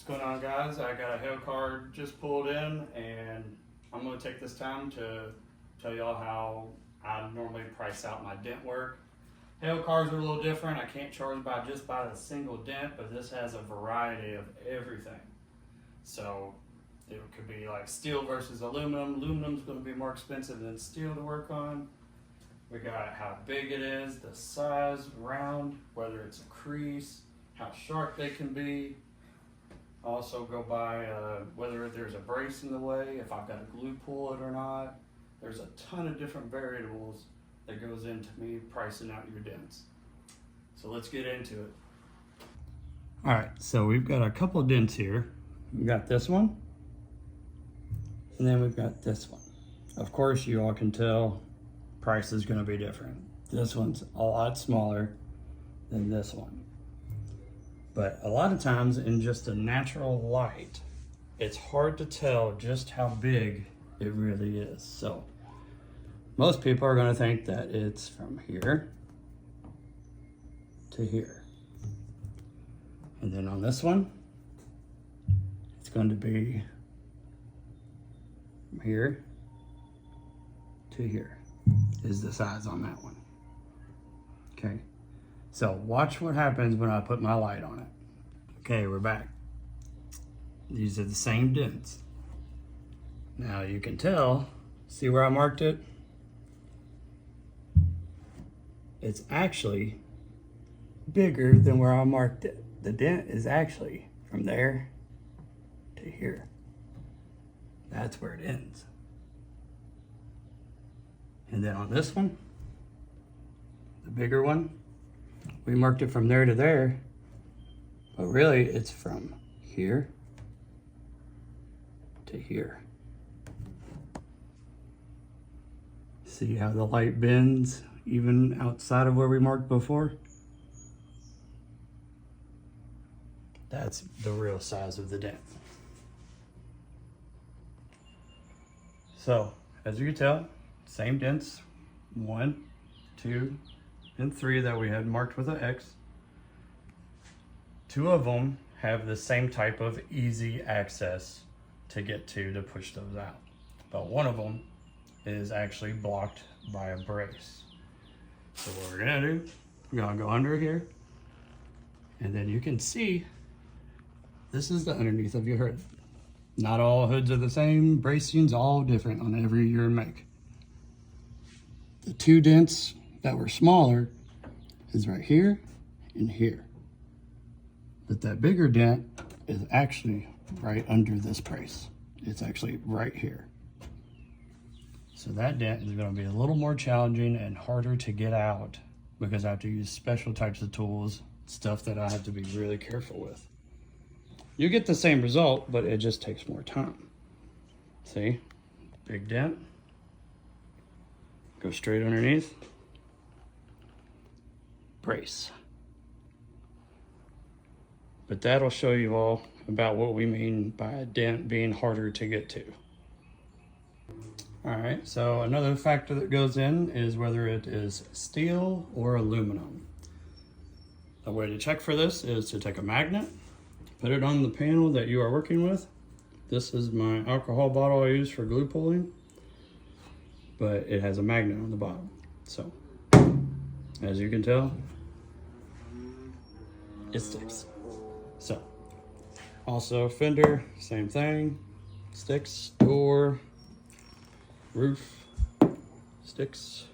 going on, guys? I got a hail card just pulled in, and I'm going to take this time to tell y'all how I normally price out my dent work. Hail cards are a little different. I can't charge by just by the single dent, but this has a variety of everything. So it could be like steel versus aluminum. Aluminum's going to be more expensive than steel to work on. We got how big it is, the size, round, whether it's a crease, how sharp they can be. Also go by whether there's a brace in the way, if I've got a glue pull it or not. There's a ton of different variables that goes into me pricing out your dents. So let's get into it. All right, so we've got a couple of dents here. We got this one, and then we've got this one. Of course, you all can tell price is going to be different. This one's a lot smaller than this one. But a lot of times in just a natural light, it's hard to tell just how big it really is. So most people are going to think that it's from here to here. And then on this one, it's going to be from here to here is the size on that one. Okay. So watch what happens when I put my light on it. Okay, we're back. These are the same dents. Now you can tell, see where I marked it? It's actually bigger than where I marked it. The dent is actually from there to here. That's where it ends. And then on this one, the bigger one, we marked it from there to there, but really it's from here to here. See how the light bends even outside of where we marked before? That's the real size of the dent. So, as you can tell, same dents, 1, 2, and 3 that we had marked with an X. 2 of them have the same type of easy access to get to push those out. But one of them is actually blocked by a brace. So what we're gonna do, we're gonna go under here, and then you can see, this is the underneath of your hood. Not all hoods are the same, bracing's all different on every year and make. The 2 dents that were smaller is right here and here. But that bigger dent is actually right under this brace. It's actually right here. So that dent is going to be a little more challenging and harder to get out because I have to use special types of tools, stuff that I have to be really careful with. You get the same result, but it just takes more time. See, big dent, go straight underneath, brace. But that'll show you all about what we mean by a dent being harder to get to. All right, so another factor that goes in is whether it is steel or aluminum. The way to check for this is to take a magnet, put it on the panel that you are working with. This is my alcohol bottle I use for glue pulling, but it has a magnet on the bottom. So, as you can tell, it sticks. So, also fender, same thing, sticks, door, roof, sticks,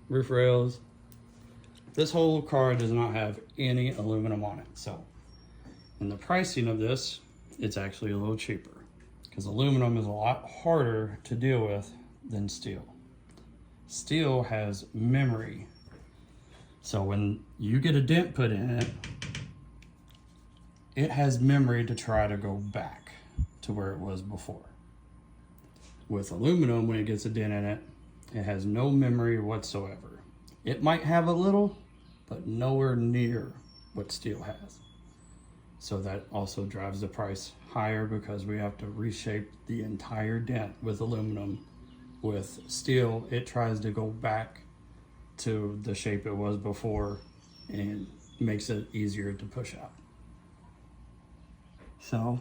roof rails. This whole car does not have any aluminum on it. So, in the pricing of this, it's actually a little cheaper because aluminum is a lot harder to deal with than steel. Steel has memory. So when you get a dent put in it, it has memory to try to go back to where it was before. With aluminum, when it gets a dent in it, it has no memory whatsoever. It might have a little, but nowhere near what steel has. So that also drives the price higher because we have to reshape the entire dent with aluminum. With steel, it tries to go back to the shape it was before and makes it easier to push out. So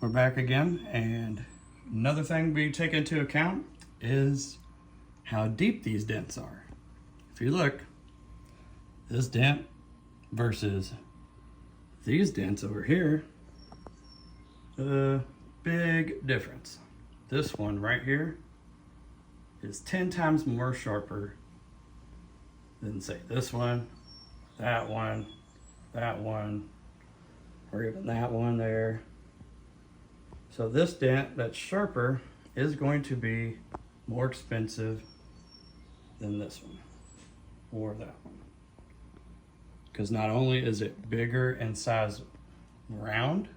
we're back again, and another thing we take into account is how deep these dents are. If you look, this dent versus these dents over here, a big difference. This one right here is 10 times more sharper than, say, this one, that one, or even that one there. So this dent that's sharper is going to be more expensive than this one or that one. Because not only is it bigger in size round,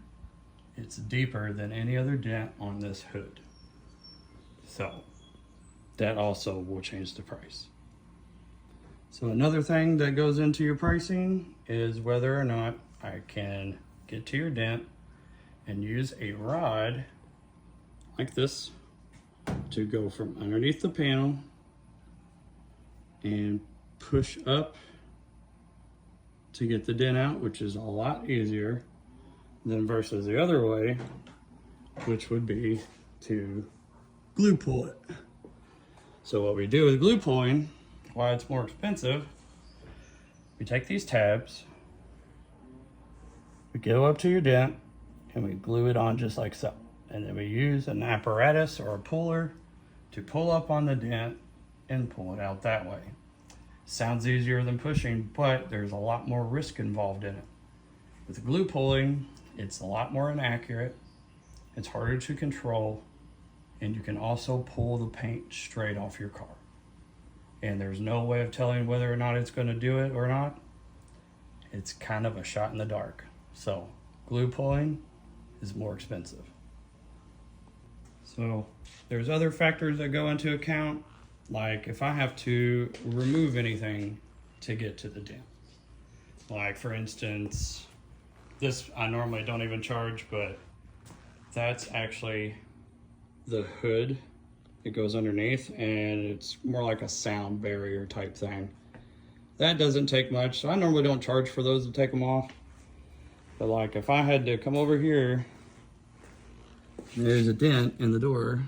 it's deeper than any other dent on this hood. So that also will change the price. So another thing that goes into your pricing is whether or not I can get to your dent and use a rod like this to go from underneath the panel and push up to get the dent out, which is a lot easier than versus the other way, which would be to glue pull it. So what we do with glue pulling, why it's more expensive, we take these tabs, we go up to your dent, and we glue it on just like so. And then we use an apparatus or a puller to pull up on the dent and pull it out that way. Sounds easier than pushing, but there's a lot more risk involved in it. With glue pulling, it's a lot more inaccurate, it's harder to control, and you can also pull the paint straight off your car. And there's no way of telling whether or not it's going to do it or not. It's kind of a shot in the dark. So glue pulling is more expensive. So there's other factors that go into account, like if I have to remove anything to get to the dent. Like for instance, this I normally don't even charge, but that's actually the hood. It goes underneath and it's more like a sound barrier type thing. That doesn't take much, so I normally don't charge for those to take them off. But like if I had to come over here, there's a dent in the door,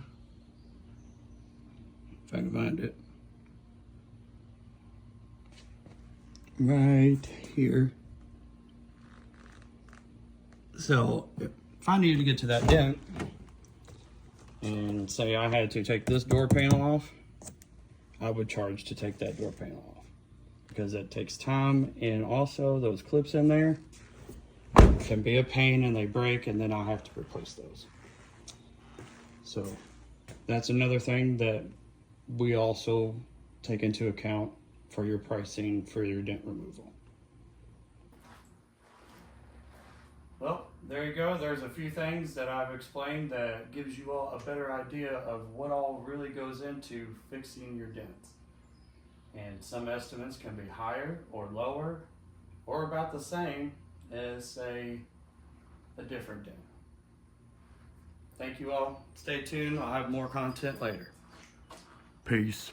if I can find it, right here. So if I needed to get to that dent, and say I had to take this door panel off, I would charge to take that door panel off, because it takes time, and also those clips in there can be a pain and they break, and then I'll have to replace those. So that's another thing that we also take into account for your pricing for your dent removal. Well, there you go. There's a few things that I've explained that gives you all a better idea of what all really goes into fixing your dents. And some estimates can be higher or lower or about the same as, say, a different dent. Thank you all. Stay tuned. I'll have more content later. Peace.